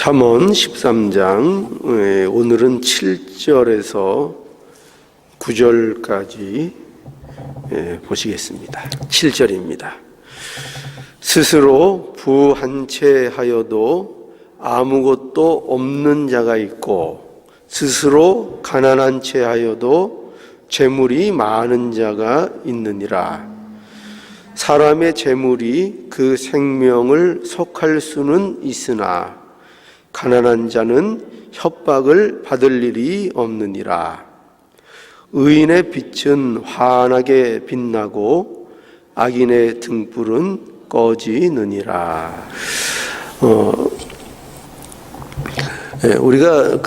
잠언 13장 오늘은 7절에서 9절까지 보시겠습니다. 7절입니다. 스스로 부한 채 하여도 아무것도 없는 자가 있고 스스로 가난한 채 하여도 재물이 많은 자가 있느니라. 사람의 재물이 그 생명을 속할 수는 있으나 가난한 자는 협박을 받을 일이 없느니라. 의인의 빛은 환하게 빛나고 악인의 등불은 꺼지느니라. 우리가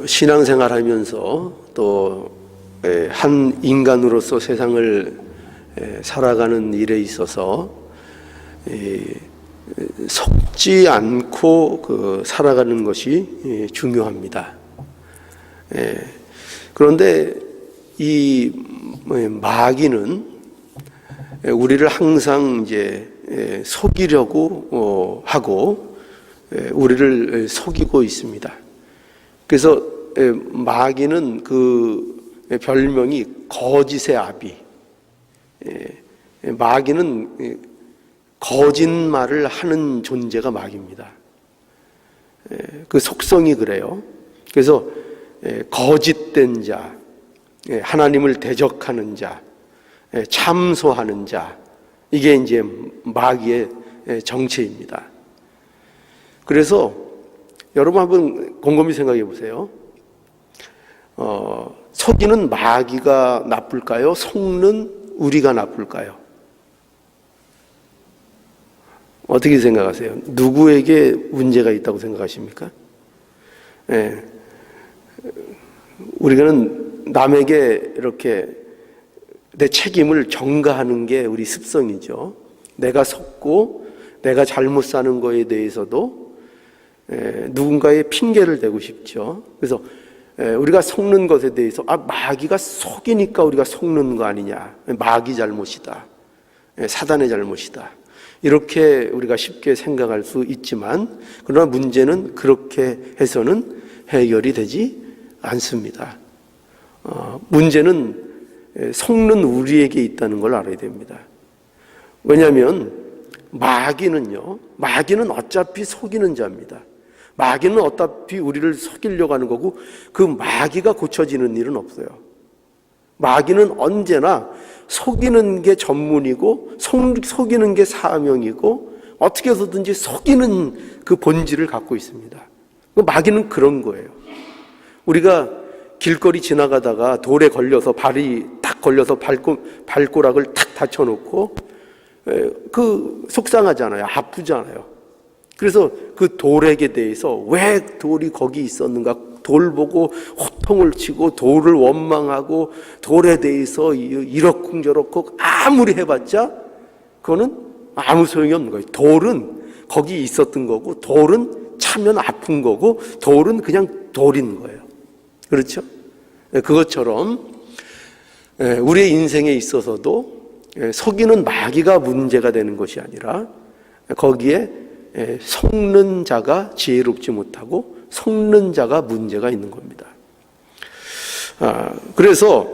신앙생활하면서 또 한 인간으로서 세상을 살아가는 일에 있어서 속지 않고 살아가는 것이 중요합니다. 그런데 이 마귀는 우리를 항상 속이려고 하고 우리를 속이고 있습니다. 그래서 마귀는 그 별명이 거짓의 아비. 마귀는 거짓말을 하는 존재가 마귀입니다. 그 속성이 그래요. 그래서 거짓된 자, 하나님을 대적하는 자, 참소하는 자, 이게 이제 마귀의 정체입니다. 그래서 여러분 한번 곰곰이 생각해 보세요. 속이는 마귀가 나쁠까요? 속는 우리가 나쁠까요? 어떻게 생각하세요? 누구에게 문제가 있다고 생각하십니까? 우리는 남에게 이렇게 내 책임을 전가하는 게 우리 습성이죠. 내가 속고 내가 잘못 사는 거에 대해서도 누군가의 핑계를 대고 싶죠. 그래서 우리가 속는 것에 대해서 마귀가 속이니까 우리가 속는 거 아니냐, 마귀 잘못이다, 사단의 잘못이다, 이렇게 우리가 쉽게 생각할 수 있지만, 그러나 문제는 그렇게 해서는 해결이 되지 않습니다. 문제는 속는 우리에게 있다는 걸 알아야 됩니다. 왜냐하면 마귀는 어차피 속이는 자입니다. 마귀는 어차피 우리를 속이려고 하는 거고, 그 마귀가 고쳐지는 일은 없어요. 마귀는 언제나 속이는 게 전문이고 속이는 게 사명이고 어떻게 해서든지 속이는 그 본질을 갖고 있습니다. 마귀는 그런 거예요. 우리가 길거리 지나가다가 돌에 걸려서 발이 딱 걸려서 발꼬락을 탁 다쳐놓고 속상하잖아요. 아프잖아요. 그래서 그 돌에게 대해서 왜 돌이 거기 있었는가, 돌 보고 호통을 치고 돌을 원망하고 돌에 대해서 이렇쿵저렇고 아무리 해봤자 그거는 아무 소용이 없는 거예요. 돌은 거기 있었던 거고, 돌은 차면 아픈 거고, 돌은 그냥 돌인 거예요. 그렇죠? 그것처럼 우리의 인생에 있어서도 속이는 마귀가 문제가 되는 것이 아니라 거기에 속는 자가 지혜롭지 못하고 속는 자가 문제가 있는 겁니다. 그래서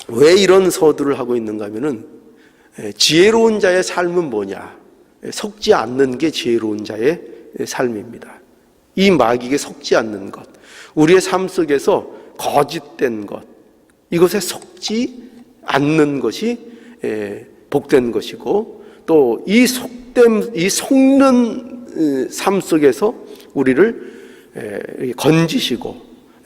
왜 이런 서두를 하고 있는가 하면은 지혜로운 자의 삶은 뭐냐? 속지 않는 게 지혜로운 자의 삶입니다. 이 마귀에게 속지 않는 것, 우리의 삶 속에서 거짓된 것, 이것에 속지 않는 것이 복된 것이고, 또 이 속는 삶 속에서 우리를 건지시고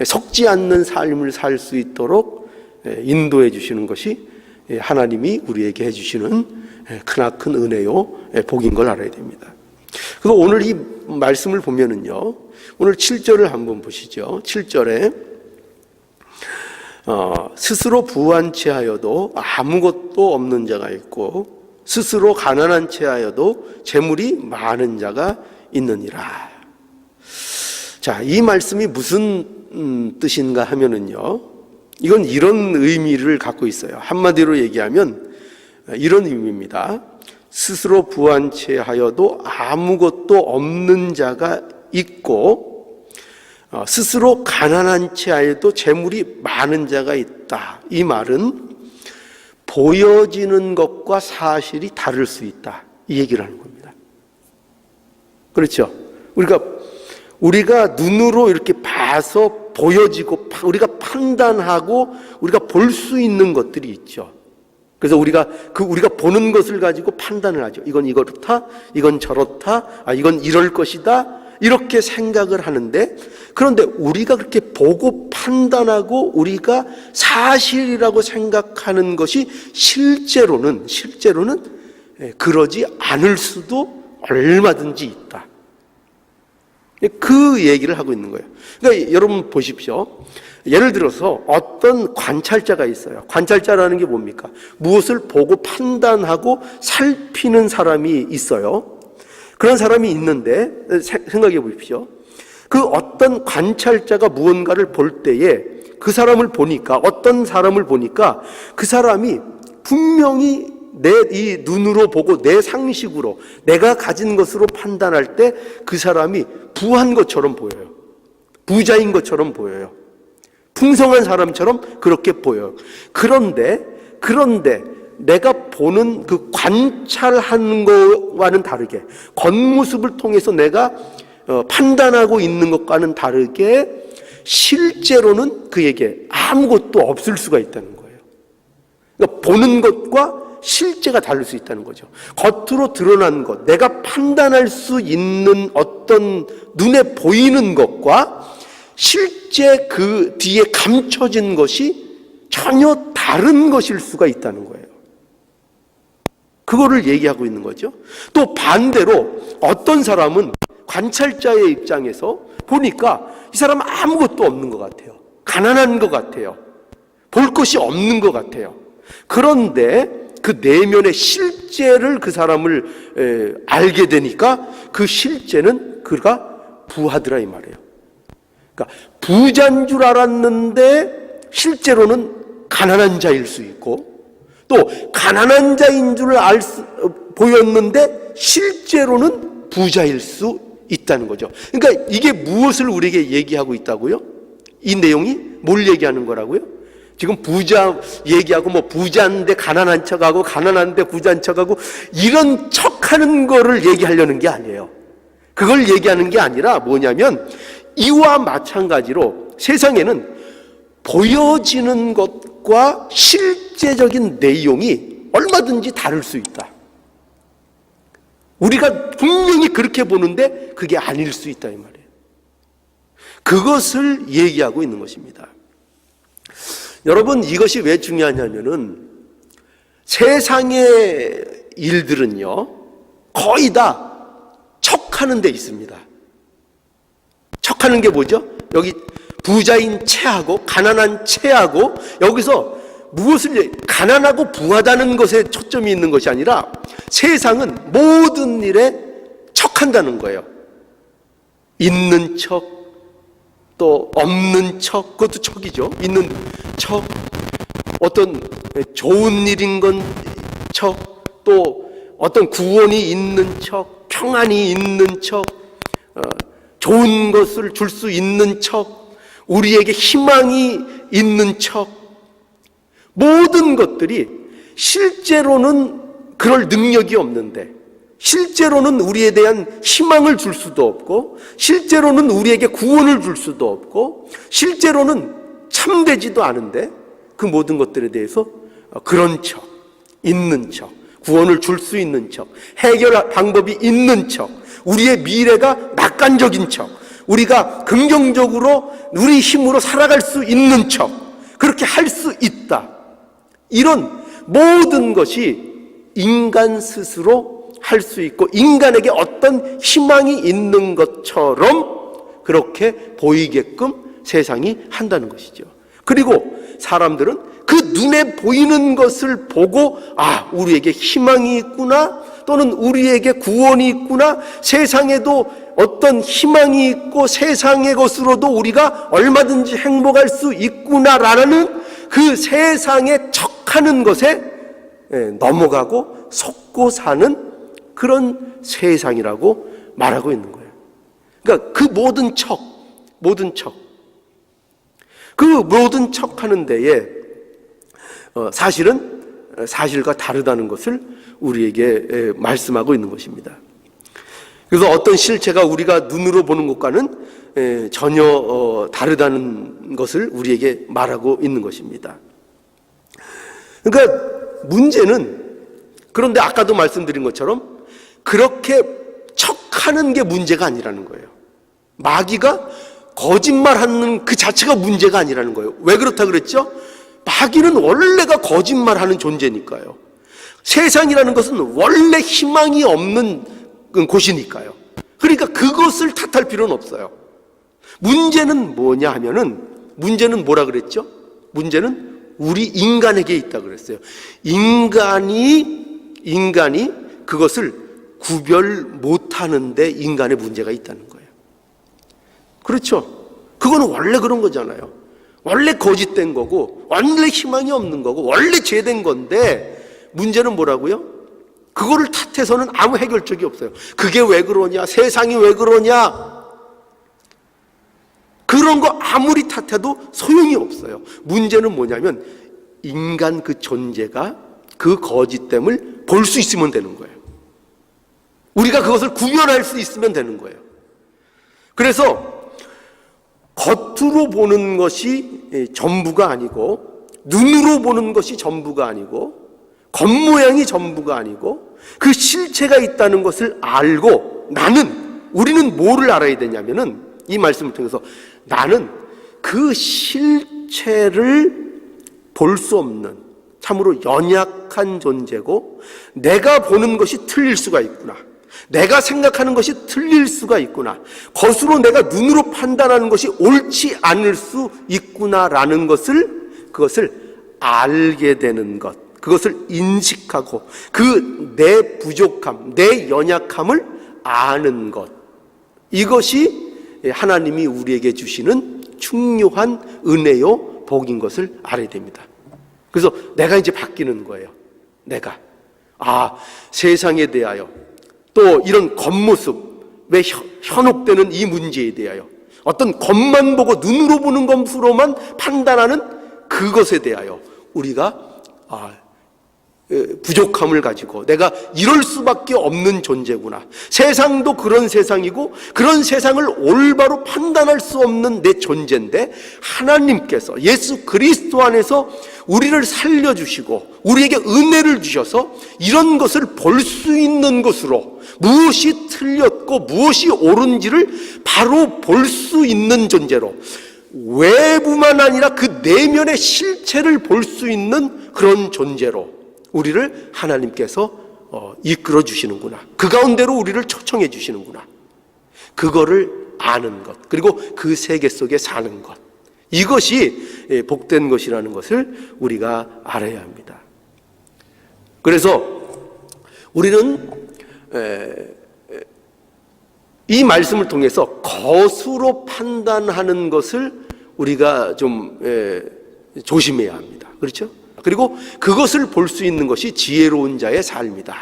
속지 않는 삶을 살 수 있도록 인도해 주시는 것이 하나님이 우리에게 해주시는 크나큰 은혜요 복인 걸 알아야 됩니다. 그래서 오늘 이 말씀을 보면은요, 오늘 7절을 한번 보시죠. 7절에 스스로 부한 채 하여도 아무것도 없는 자가 있고 스스로 가난한 채 하여도 재물이 많은 자가 있느니라. 자, 이 말씀이 무슨 뜻인가 하면은요, 이건 이런 의미를 갖고 있어요. 한마디로 얘기하면 이런 의미입니다. 스스로 부한 채 하여도 아무것도 없는 자가 있고 스스로 가난한 채하여도 재물이 많은 자가 있다. 이 말은 보여지는 것과 사실이 다를 수 있다. 이 얘기를 하는 겁니다. 그렇죠? 우리가 눈으로 이렇게 봐서 보여지고 우리가 판단하고 우리가 볼 수 있는 것들이 있죠. 그래서 우리가 보는 것을 가지고 판단을 하죠. 이건 이렇다, 이건 저렇다, 이건 이럴 것이다. 이렇게 생각을 하는데, 그런데 우리가 그렇게 보고 판단하고 우리가 사실이라고 생각하는 것이 실제로는 그러지 않을 수도 얼마든지 있다. 그 얘기를 하고 있는 거예요. 그러니까 여러분 보십시오. 예를 들어서 어떤 관찰자가 있어요. 관찰자라는 게 뭡니까? 무엇을 보고 판단하고 살피는 사람이 있어요. 그런 사람이 있는데 생각해 보십시오. 그 어떤 관찰자가 무언가를 볼 때에 그 사람을 보니까, 어떤 사람을 보니까 그 사람이 분명히 내 이 눈으로 보고 내 상식으로 내가 가진 것으로 판단할 때 그 사람이 부한 것처럼 보여요. 부자인 것처럼 보여요. 풍성한 사람처럼 그렇게 보여요. 그런데 내가 보는 그 관찰하는 것과는 다르게, 겉모습을 통해서 내가 판단하고 있는 것과는 다르게 실제로는 그에게 아무것도 없을 수가 있다는 거예요. 그러니까 보는 것과 실제가 다를 수 있다는 거죠. 겉으로 드러난 것, 내가 판단할 수 있는 어떤 눈에 보이는 것과 실제 그 뒤에 감춰진 것이 전혀 다른 것일 수가 있다는 거예요. 그거를 얘기하고 있는 거죠. 또 반대로 어떤 사람은 관찰자의 입장에서 보니까 이 사람은 아무것도 없는 것 같아요. 가난한 것 같아요. 볼 것이 없는 것 같아요. 그런데 그 내면의 실제를 그 사람을 알게 되니까 그 실제는 그가 부하더라 이 말이에요. 그러니까 부자인 줄 알았는데 실제로는 가난한 자일 수 있고, 또 가난한 자인 줄 보였는데 실제로는 부자일 수 있다는 거죠. 그러니까 이게 무엇을 우리에게 얘기하고 있다고요? 이 내용이 뭘 얘기하는 거라고요? 지금 부자 얘기하고 부자인데 가난한 척하고 가난한데 부자인 척하고 이런 척하는 거를 얘기하려는 게 아니에요. 그걸 얘기하는 게 아니라 뭐냐면 이와 마찬가지로 세상에는 보여지는 것과 실제적인 내용이 얼마든지 다를 수 있다. 우리가 분명히 그렇게 보는데 그게 아닐 수 있다 이 말이에요. 그것을 얘기하고 있는 것입니다. 여러분, 이것이 왜 중요하냐면은 세상의 일들은요 거의 다 척하는 데 있습니다. 척하는 게 뭐죠? 여기 부자인 채하고 가난한 채하고, 여기서 무엇을 가난하고 부하다는 것에 초점이 있는 것이 아니라 세상은 모든 일에 척한다는 거예요. 있는 척, 또 없는 척, 그것도 척이죠. 있는 척, 어떤 좋은 일인 건 척, 또 어떤 구원이 있는 척, 평안이 있는 척, 좋은 것을 줄 수 있는 척, 우리에게 희망이 있는 척, 모든 것들이 실제로는 그럴 능력이 없는데, 실제로는 우리에 대한 희망을 줄 수도 없고, 실제로는 우리에게 구원을 줄 수도 없고, 실제로는 참되지도 않은데 그 모든 것들에 대해서 그런 척, 있는 척, 구원을 줄 수 있는 척, 해결 방법이 있는 척, 우리의 미래가 낙관적인 척, 우리가 긍정적으로 우리 힘으로 살아갈 수 있는 척, 그렇게 할 수 있다. 이런 모든 것이 인간 스스로 할 수 있고 인간에게 어떤 희망이 있는 것처럼 그렇게 보이게끔 세상이 한다는 것이죠. 그리고 사람들은 그 눈에 보이는 것을 보고 우리에게 희망이 있구나, 또는 우리에게 구원이 있구나, 세상에도 어떤 희망이 있고 세상의 것으로도 우리가 얼마든지 행복할 수 있구나라는 그 세상에 척하는 것에 넘어가고 속고 사는 그런 세상이라고 말하고 있는 거예요. 그러니까 그 모든 척, 모든 척. 그 모든 척 하는 데에 사실은 사실과 다르다는 것을 우리에게 말씀하고 있는 것입니다. 그래서 어떤 실체가 우리가 눈으로 보는 것과는 전혀 다르다는 것을 우리에게 말하고 있는 것입니다. 그러니까 문제는, 그런데 아까도 말씀드린 것처럼 그렇게 척하는 게 문제가 아니라는 거예요. 마귀가 거짓말하는 그 자체가 문제가 아니라는 거예요. 왜 그렇다 그랬죠? 마귀는 원래가 거짓말하는 존재니까요. 세상이라는 것은 원래 희망이 없는 곳이니까요. 그러니까 그것을 탓할 필요는 없어요. 문제는 뭐냐 하면은, 문제는 뭐라 그랬죠? 문제는 우리 인간에게 있다 그랬어요. 인간이 그것을 구별 못하는데 인간의 문제가 있다는 거예요. 그렇죠? 그거는 원래 그런 거잖아요. 원래 거짓된 거고, 원래 희망이 없는 거고, 원래 죄된 건데, 문제는 뭐라고요? 그거를 탓해서는 아무 해결책이 없어요. 그게 왜 그러냐? 세상이 왜 그러냐? 그런 거 아무리 탓해도 소용이 없어요. 문제는 뭐냐면 인간 그 존재가 그 거짓됨을 볼 수 있으면 되는 거예요. 우리가 그것을 구별할 수 있으면 되는 거예요. 그래서 겉으로 보는 것이 전부가 아니고, 눈으로 보는 것이 전부가 아니고, 겉모양이 전부가 아니고, 그 실체가 있다는 것을 알고, 우리는 뭐를 알아야 되냐면은, 이 말씀을 통해서 나는 그 실체를 볼 수 없는 참으로 연약한 존재고, 내가 보는 것이 틀릴 수가 있구나, 내가 생각하는 것이 틀릴 수가 있구나, 겉으로 내가 눈으로 판단하는 것이 옳지 않을 수 있구나라는 그것을 알게 되는 것, 그것을 인식하고 그 내 부족함, 내 연약함을 아는 것, 이것이 하나님이 우리에게 주시는 중요한 은혜요 복인 것을 알아야 됩니다. 그래서 내가 이제 바뀌는 거예요. 내가 세상에 대하여, 또 이런 겉모습에 현혹되는 이 문제에 대하여, 어떤 겉만 보고 눈으로 보는 것으로만 판단하는 그것에 대하여 우리가 부족함을 가지고 내가 이럴 수밖에 없는 존재구나, 세상도 그런 세상이고 그런 세상을 올바로 판단할 수 없는 내 존재인데, 하나님께서 예수 그리스도 안에서 우리를 살려주시고 우리에게 은혜를 주셔서 이런 것을 볼 수 있는 것으로, 무엇이 틀렸고 무엇이 옳은지를 바로 볼 수 있는 존재로, 외부만 아니라 그 내면의 실체를 볼 수 있는 그런 존재로 우리를 하나님께서 이끌어 주시는구나, 그 가운데로 우리를 초청해 주시는구나, 그거를 아는 것, 그리고 그 세계 속에 사는 것, 이것이 복된 것이라는 것을 우리가 알아야 합니다. 그래서 우리는 이 말씀을 통해서 겉으로 판단하는 것을 우리가 좀 조심해야 합니다. 그렇죠? 그리고 그것을 볼 수 있는 것이 지혜로운 자의 삶이다,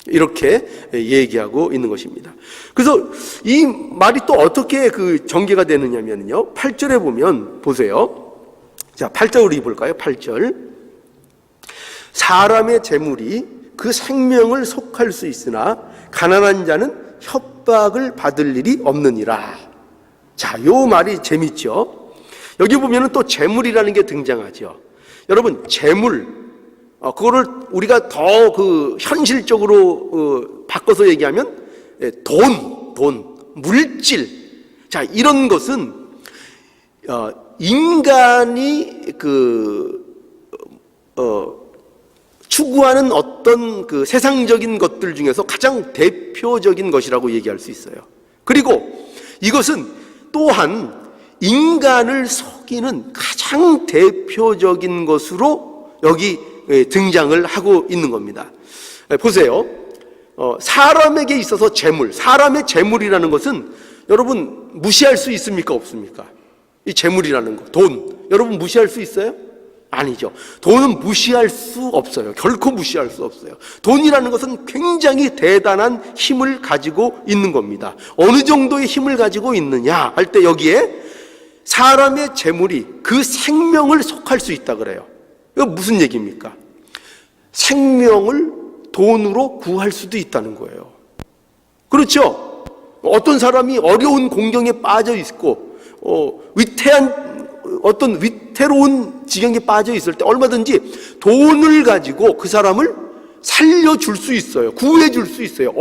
이렇게 얘기하고 있는 것입니다. 그래서 이 말이 또 어떻게 그 전개가 되느냐면요, 8절에 보면 보세요. 자, 8절 우리 볼까요? 8절. 사람의 재물이 그 생명을 속할 수 있으나 가난한 자는 협박을 받을 일이 없느니라. 자, 요 말이 재밌죠? 여기 보면은 또 재물이라는 게 등장하죠. 여러분, 재물, 그거를 우리가 더 그 현실적으로 바꿔서 얘기하면 돈, 물질. 자, 이런 것은 인간이 추구하는 어떤 그 세상적인 것들 중에서 가장 대표적인 것이라고 얘기할 수 있어요. 그리고 이것은 또한 인간을 속이는 가장 대표적인 것으로 여기 등장을 하고 있는 겁니다. 보세요. 사람에게 있어서 재물, 사람의 재물이라는 것은 여러분 무시할 수 있습니까? 없습니까? 이 재물이라는 거, 돈, 여러분 무시할 수 있어요? 아니죠. 돈은 무시할 수 없어요. 결코 무시할 수 없어요. 돈이라는 것은 굉장히 대단한 힘을 가지고 있는 겁니다. 어느 정도의 힘을 가지고 있느냐 할 때 여기에 사람의 재물이 그 생명을 속할 수 있다 그래요. 이거 무슨 얘기입니까? 생명을 돈으로 구할 수도 있다는 거예요. 그렇죠? 어떤 사람이 어려운 공경에 빠져 있고 어떤 위태로운 지경에 빠져 있을 때 얼마든지 돈을 가지고 그 사람을 살려줄 수 있어요. 구해줄 수 있어요.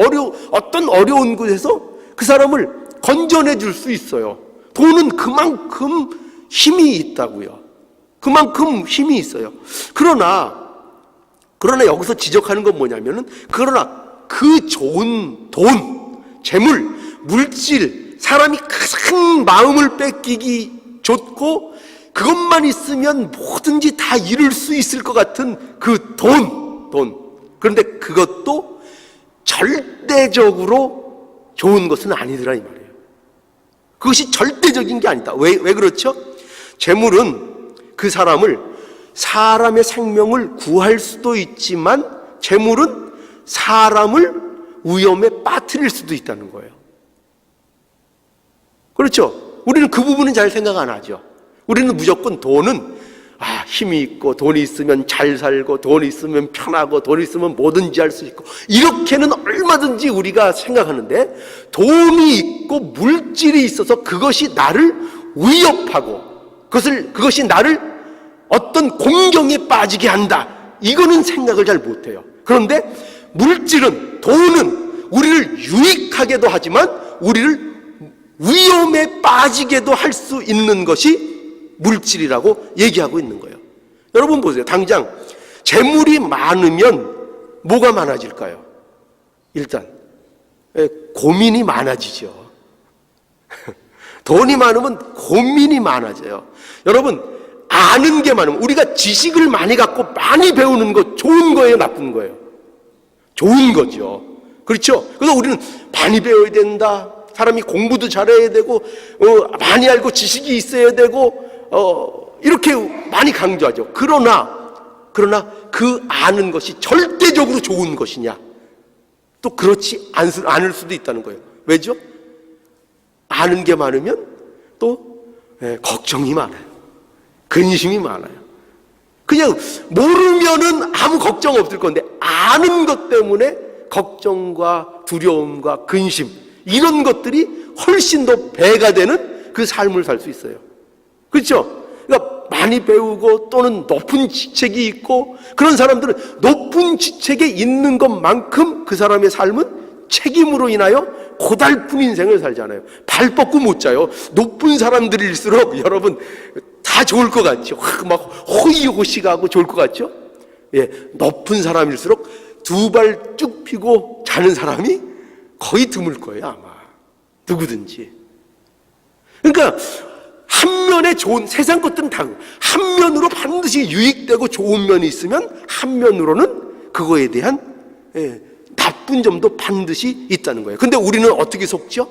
어떤 어려운 곳에서 그 사람을 건져내줄 수 있어요. 돈은 그만큼 힘이 있다고요. 그만큼 힘이 있어요. 그러나 여기서 지적하는 건 뭐냐면은, 그러나 그 좋은 돈, 재물, 물질, 사람이 가장 마음을 뺏기기 좋고 그것만 있으면 뭐든지 다 이룰 수 있을 것 같은 그 돈. 그런데 그것도 절대적으로 좋은 것은 아니더라 이 말이에요. 그것이 절대적인 게 아니다. 왜 그렇죠? 재물은 그 사람의 생명을 구할 수도 있지만 재물은 사람을 위험에 빠뜨릴 수도 있다는 거예요. 그렇죠? 우리는 그 부분은 잘 생각 안 하죠. 우리는 무조건 돈은 힘이 있고 돈이 있으면 잘 살고 돈이 있으면 편하고 돈이 있으면 뭐든지 할 수 있고 이렇게는 얼마든지 우리가 생각하는데, 돈이 있고 물질이 있어서 그것이 나를 위협하고 그것이 나를 어떤 공경에 빠지게 한다, 이거는 생각을 잘 못해요. 그런데 물질은, 돈은 우리를 유익하게도 하지만 우리를 위험에 빠지게도 할 수 있는 것이 물질이라고 얘기하고 있는 거예요. 여러분 보세요. 당장 재물이 많으면 뭐가 많아질까요? 일단 고민이 많아지죠. 돈이 많으면 고민이 많아져요. 여러분, 아는 게 많으면, 우리가 지식을 많이 갖고 많이 배우는 거 좋은 거예요, 나쁜 거예요? 좋은 거죠. 그렇죠? 그래서 우리는 많이 배워야 된다. 사람이 공부도 잘해야 되고 많이 알고 지식이 있어야 되고 이렇게 많이 강조하죠. 그러나 그 아는 것이 절대적으로 좋은 것이냐? 또 그렇지 않을 수도 있다는 거예요. 왜죠? 아는 게 많으면 또 걱정이 많아요. 근심이 많아요. 그냥 모르면은 아무 걱정 없을 건데 아는 것 때문에 걱정과 두려움과 근심, 이런 것들이 훨씬 더 배가 되는 그 삶을 살 수 있어요. 그렇죠? 그러니까 많이 배우고 또는 높은 지책이 있고 그런 사람들은 높은 지책에 있는 것만큼 그 사람의 삶은 책임으로 인하여 고달픈 인생을 살잖아요. 발 뻗고 못 자요. 높은 사람들일수록 여러분 다 좋을 것 같죠. 막 호의호식하고 좋을 것 같죠. 높은 사람일수록 두 발 쭉 펴고 자는 사람이 거의 드물 거예요, 아마. 누구든지. 그러니까 한 면에 좋은, 세상 것들은 다 한 면으로 반드시 유익되고 좋은 면이 있으면 한 면으로는 그거에 대한 나쁜 점도 반드시 있다는 거예요. 근데 우리는 어떻게 속죠?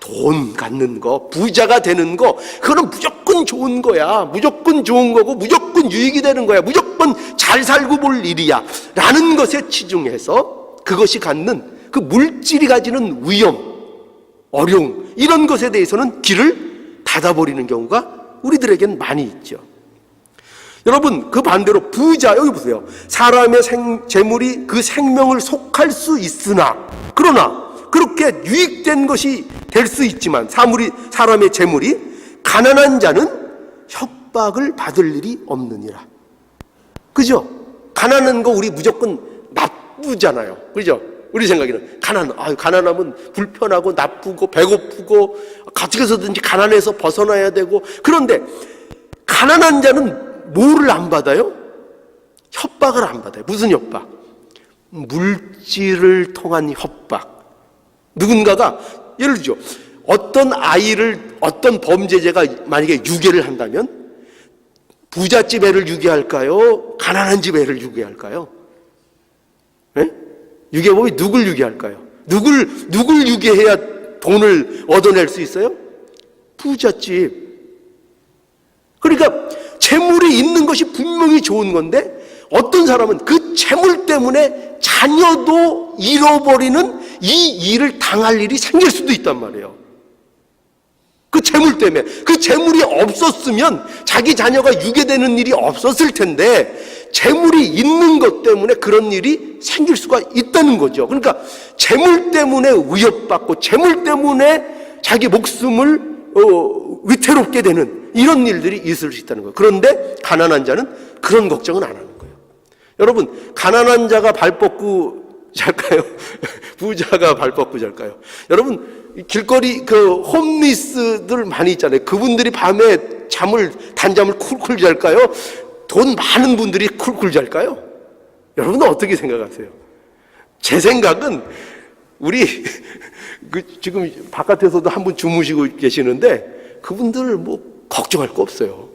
돈 갖는 거, 부자가 되는 거, 그거는 무조건 좋은 거야. 무조건 좋은 거고 무조건 유익이 되는 거야. 무조건 잘 살고 볼 일이야 라는 것에 치중해서 그것이 갖는 그 물질이 가지는 위험, 어려움, 이런 것에 대해서는 길을 닫아버리는 경우가 우리들에겐 많이 있죠. 여러분, 그 반대로 부자, 여기 보세요. 사람의 재물이 그 생명을 속할 수 있으나, 그러나 그렇게 유익된 것이 될 수 있지만 사람의 재물이 가난한 자는 협박을 받을 일이 없느니라. 그죠? 가난한 거 우리 무조건 나쁘잖아요. 그죠? 우리 생각에는 가난하면 불편하고 나쁘고 배고프고 어떻게 해서든지 가난해서 벗어나야 되고, 그런데 가난한 자는 뭐를 안 받아요? 협박을 안 받아요. 무슨 협박? 물질을 통한 협박. 누군가가 예를 들죠. 어떤 아이를 어떤 범죄자가 만약에 유괴를 한다면 부잣집 애를 유괴할까요? 가난한 집 애를 유괴할까요? 유괴범이 누굴 유괴할까요? 누굴 유괴해야 돈을 얻어낼 수 있어요? 부잣집. 그러니까 재물이 있는 것이 분명히 좋은 건데 어떤 사람은 그 재물 때문에 자녀도 잃어버리는 이 일을 당할 일이 생길 수도 있단 말이에요. 그 재물 때문에. 그 재물이 없었으면 자기 자녀가 유괴되는 일이 없었을 텐데 재물이 있는 것 때문에 그런 일이 생길 수가 있다는 거죠. 그러니까 재물 때문에 위협받고 재물 때문에 자기 목숨을 위태롭게 되는 이런 일들이 있을 수 있다는 거예요. 그런데 가난한 자는 그런 걱정은 안 하는 거예요. 여러분, 가난한 자가 발 뻗고 잘까요? 부자가 발 뻗고 잘까요? 여러분, 길거리 그 홈리스들 많이 있잖아요. 그분들이 밤에 단잠을 쿨쿨 잘까요? 돈 많은 분들이 쿨쿨 잘까요? 여러분은 어떻게 생각하세요? 제 생각은 우리 지금 바깥에서도 한 분 주무시고 계시는데 그분들 뭐 걱정할 거 없어요.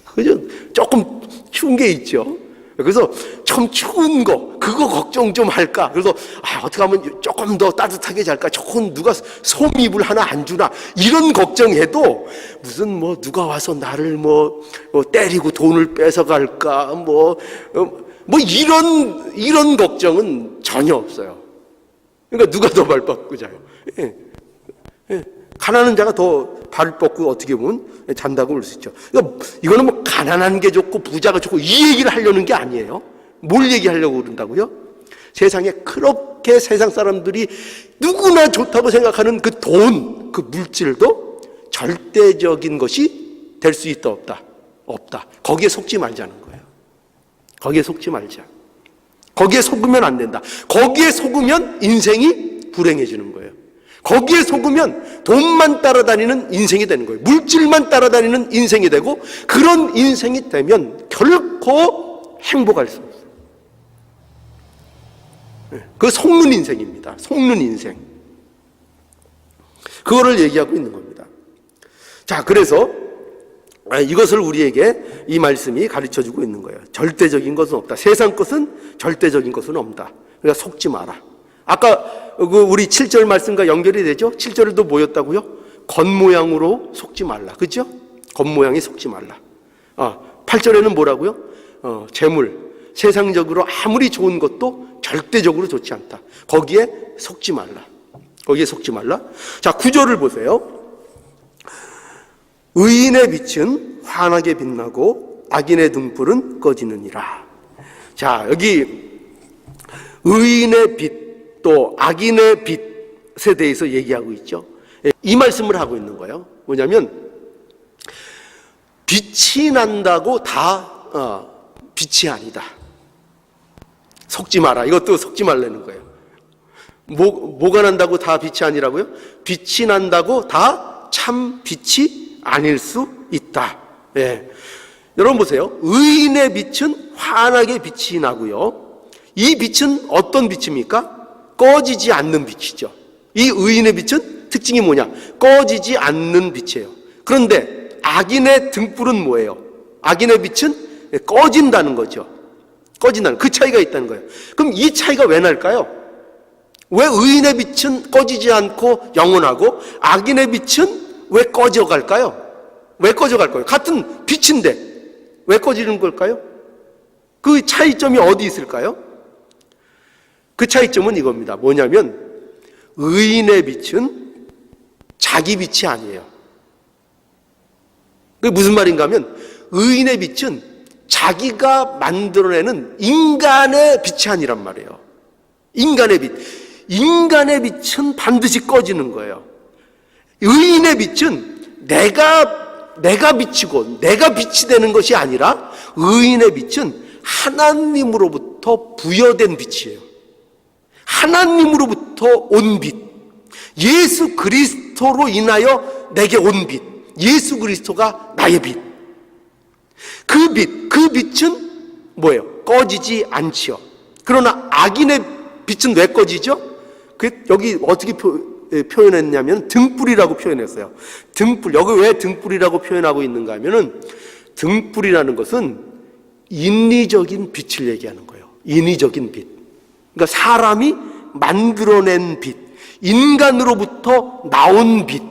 그죠? 조금 추운 게 있죠. 그래서 좀 추운 거 그거 걱정 좀 할까? 그래서 어떻게 하면 조금 더 따뜻하게 잘까? 조금 누가 솜이불 하나 안 주나? 이런 걱정해도 무슨 뭐 누가 와서 나를 뭐 때리고 돈을 뺏어 갈까? 뭐 이런 걱정은 전혀 없어요. 그러니까 누가 더 발 뻗고 자요? 가난한 자가 더 발 뻗고 어떻게 보면 잔다고 볼 수 있죠. 그러니까 이거는 뭐 가난한 게 좋고 부자가 좋고 이 얘기를 하려는 게 아니에요. 뭘 얘기하려고 그런다고요? 세상에 그렇게 세상 사람들이 누구나 좋다고 생각하는 그 돈, 그 물질도 절대적인 것이 될 수 있다 없다? 없다. 거기에 속지 말자는 거예요. 거기에 속지 말자. 거기에 속으면 안 된다. 거기에 속으면 인생이 불행해지는 거예요. 거기에 속으면 돈만 따라다니는 인생이 되는 거예요. 물질만 따라다니는 인생이 되고 그런 인생이 되면 결코 행복할 수 없어요. 그 속는 인생입니다. 속는 인생. 그거를 얘기하고 있는 겁니다. 자, 그래서 이것을 우리에게 이 말씀이 가르쳐주고 있는 거예요. 절대적인 것은 없다. 세상 것은 절대적인 것은 없다. 그러니까 속지 마라. 아까 우리 7절 말씀과 연결이 되죠? 7절에도 뭐였다고요? 겉모양으로 속지 말라. 그죠? 겉모양에 속지 말라. 8절에는 뭐라고요? 재물. 세상적으로 아무리 좋은 것도 절대적으로 좋지 않다. 거기에 속지 말라. 거기에 속지 말라. 자, 9절을 보세요. 의인의 빛은 환하게 빛나고 악인의 등불은 꺼지느니라. 자, 여기 의인의 빛 또 악인의 빛에 대해서 얘기하고 있죠. 이 말씀을 하고 있는 거예요. 뭐냐면 빛이 난다고 다 빛이 아니다. 속지 마라. 이것도 속지 말라는 거예요. 뭐가 난다고 다 빛이 아니라고요? 빛이 난다고 다 참 빛이 아닐 수 있다. 예. 여러분 보세요. 의인의 빛은 환하게 빛이 나고요. 이 빛은 어떤 빛입니까? 꺼지지 않는 빛이죠. 이 의인의 빛은 특징이 뭐냐? 꺼지지 않는 빛이에요. 그런데 악인의 등불은 뭐예요? 악인의 빛은 꺼진다는 거죠. 꺼진다는 그 차이가 있다는 거예요. 그럼 이 차이가 왜 날까요? 왜 의인의 빛은 꺼지지 않고 영원하고 악인의 빛은 왜 꺼져갈까요? 왜 꺼져갈까요? 같은 빛인데 왜 꺼지는 걸까요? 그 차이점이 어디 있을까요? 그 차이점은 이겁니다. 뭐냐면 의인의 빛은 자기 빛이 아니에요. 그게 무슨 말인가 하면 의인의 빛은 자기가 만들어내는 인간의 빛이 아니란 말이에요. 인간의 빛. 인간의 빛은 반드시 꺼지는 거예요. 의인의 빛은 내가 비치고 내가 빛이 되는 것이 아니라 의인의 빛은 하나님으로부터 부여된 빛이에요. 하나님으로부터 온 빛, 예수 그리스도로 인하여 내게 온 빛, 예수 그리스도가 나의 빛. 그 빛은 뭐예요? 꺼지지 않지요. 그러나 악인의 빛은 왜 꺼지죠? 여기 어떻게 표현했냐면 등불이라고 표현했어요. 등불. 여기 왜 등불이라고 표현하고 있는가 하면은 등불이라는 것은 인위적인 빛을 얘기하는 거예요. 인위적인 빛. 그러니까 사람이 만들어낸 빛, 인간으로부터 나온 빛,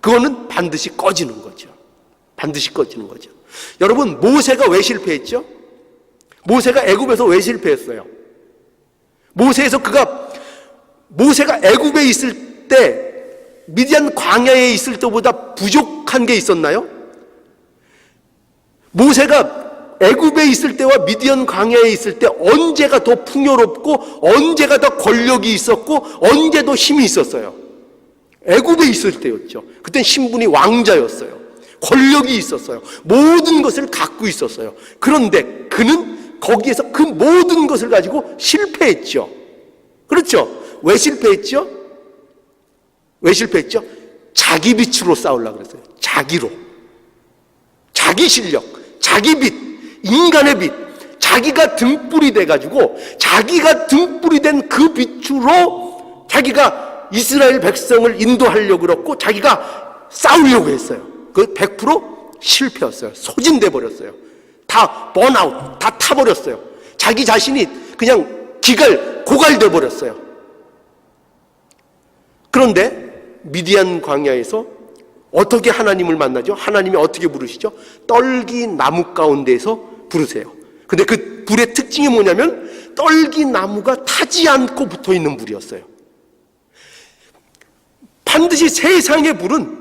그거는 반드시 꺼지는 거죠. 반드시 꺼지는 거죠. 여러분, 모세가 왜 실패했죠? 모세가 애굽에서 왜 실패했어요? 모세가 애굽에 있을 때 미디안 광야에 있을 때보다 부족한 게 있었나요? 모세가 애굽에 있을 때와 미디안 광야에 있을 때 언제가 더 풍요롭고 언제가 더 권력이 있었고 언제 더 힘이 있었어요? 애굽에 있을 때였죠. 그땐 신분이 왕자였어요. 권력이 있었어요. 모든 것을 갖고 있었어요. 그런데 그는 거기에서 그 모든 것을 가지고 실패했죠. 그렇죠? 왜 실패했죠? 왜 실패했죠? 자기 빛으로 싸우려고 그랬어요. 자기로. 자기 실력, 자기 빛, 인간의 빛, 자기가 등불이 돼가지고 자기가 등불이 된 그 빛으로 자기가 이스라엘 백성을 인도하려고 그랬고 자기가 싸우려고 했어요. 그 100% 실패였어요. 소진돼 버렸어요. 다 번아웃, 다 타버렸어요. 자기 자신이 그냥 고갈돼 버렸어요. 그런데 미디안 광야에서 어떻게 하나님을 만나죠? 하나님이 어떻게 부르시죠? 떨기 나무 가운데에서 부르세요. 근데 그 불의 특징이 뭐냐면 떨기 나무가 타지 않고 붙어 있는 불이었어요. 반드시 세상의 불은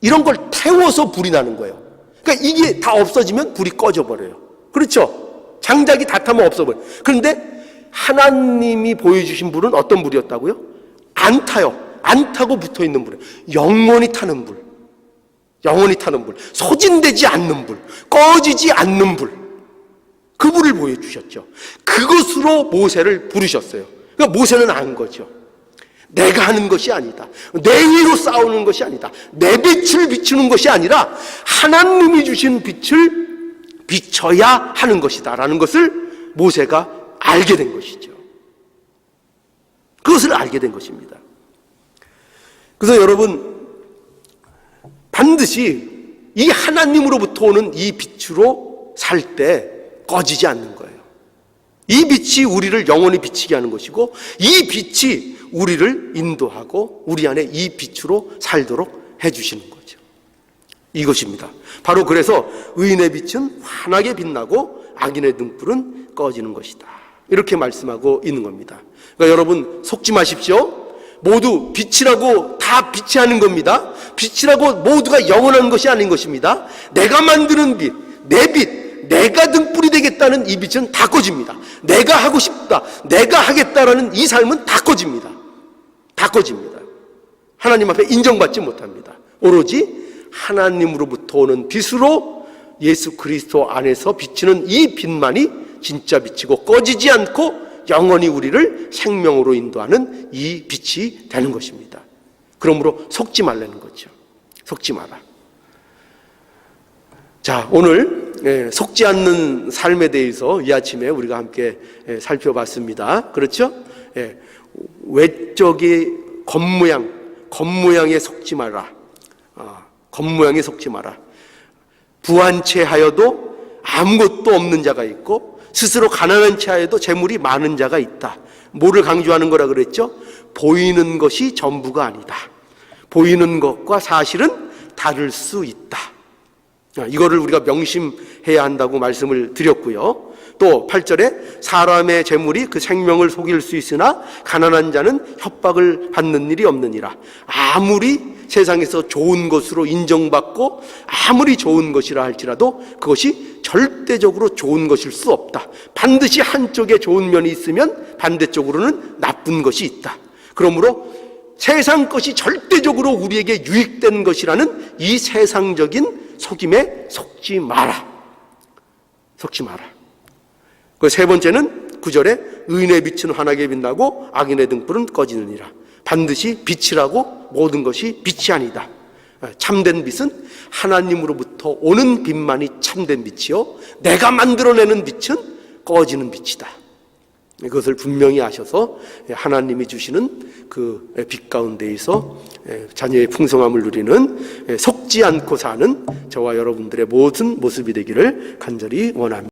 이런 걸 태워서 불이 나는 거예요. 그러니까 이게 다 없어지면 불이 꺼져버려요. 그렇죠? 장작이 다 타면 없어버려요. 그런데 하나님이 보여주신 불은 어떤 불이었다고요? 안 타요. 안 타고 붙어 있는 불이에요. 영원히 타는 불. 영원히 타는 불. 소진되지 않는 불. 꺼지지 않는 불. 그 불을 보여주셨죠. 그것으로 모세를 부르셨어요. 그러니까 모세는 안 거죠. 내가 하는 것이 아니다. 내 위로 싸우는 것이 아니다. 내 빛을 비추는 것이 아니라 하나님이 주신 빛을 비춰야 하는 것이다 라는 것을 모세가 알게 된 것이죠. 그것을 알게 된 것입니다. 그래서 여러분 반드시 이 하나님으로부터 오는 이 빛으로 살 때 꺼지지 않는 거예요. 이 빛이 우리를 영원히 비치게 하는 것이고 이 빛이 우리를 인도하고 우리 안에 이 빛으로 살도록 해주시는 거죠. 이것입니다. 바로 그래서 의인의 빛은 환하게 빛나고 악인의 등불은 꺼지는 것이다. 이렇게 말씀하고 있는 겁니다. 그러니까 여러분 속지 마십시오. 모두 빛이라고 다 빛이 하는 겁니다. 빛이라고 모두가 영원한 것이 아닌 것입니다. 내가 만드는 빛, 내 빛, 내가 등불이 되겠다는 이 빛은 다 꺼집니다. 내가 하고 싶다, 내가 하겠다라는 이 삶은 다 꺼집니다. 다 꺼집니다. 하나님 앞에 인정받지 못합니다. 오로지 하나님으로부터 오는 빛으로 예수 그리스도 안에서 비치는 이 빛만이 진짜 빛이고 꺼지지 않고 영원히 우리를 생명으로 인도하는 이 빛이 되는 것입니다. 그러므로 속지 말라는 거죠. 속지 마라. 자, 오늘 속지 않는 삶에 대해서 이 아침에 우리가 함께 살펴봤습니다. 그렇죠? 외적의 겉모양에 속지 마라. 겉모양에 속지 마라. 부한 채 하여도 아무것도 없는 자가 있고 스스로 가난한 채 하여도 재물이 많은 자가 있다. 뭐를 강조하는 거라 그랬죠? 보이는 것이 전부가 아니다. 보이는 것과 사실은 다를 수 있다. 이거를 우리가 명심해야 한다고 말씀을 드렸고요. 또 8절에 사람의 재물이 그 생명을 속일 수 있으나 가난한 자는 협박을 받는 일이 없느니라. 아무리 세상에서 좋은 것으로 인정받고 아무리 좋은 것이라 할지라도 그것이 절대적으로 좋은 것일 수 없다. 반드시 한쪽에 좋은 면이 있으면 반대쪽으로는 나쁜 것이 있다. 그러므로 세상 것이 절대적으로 우리에게 유익된 것이라는 이 세상적인 속임에 속지 마라. 속지 마라. 그 세 번째는 9절에 의인의 빛은 환하게 빛나고 악인의 등불은 꺼지느니라. 반드시 빛이라고 모든 것이 빛이 아니다. 참된 빛은 하나님으로부터 오는 빛만이 참된 빛이요 내가 만들어내는 빛은 꺼지는 빛이다. 그것을 분명히 아셔서 하나님이 주시는 그 빛 가운데에서 자녀의 풍성함을 누리는 속지 않고 사는 저와 여러분들의 모든 모습이 되기를 간절히 원합니다.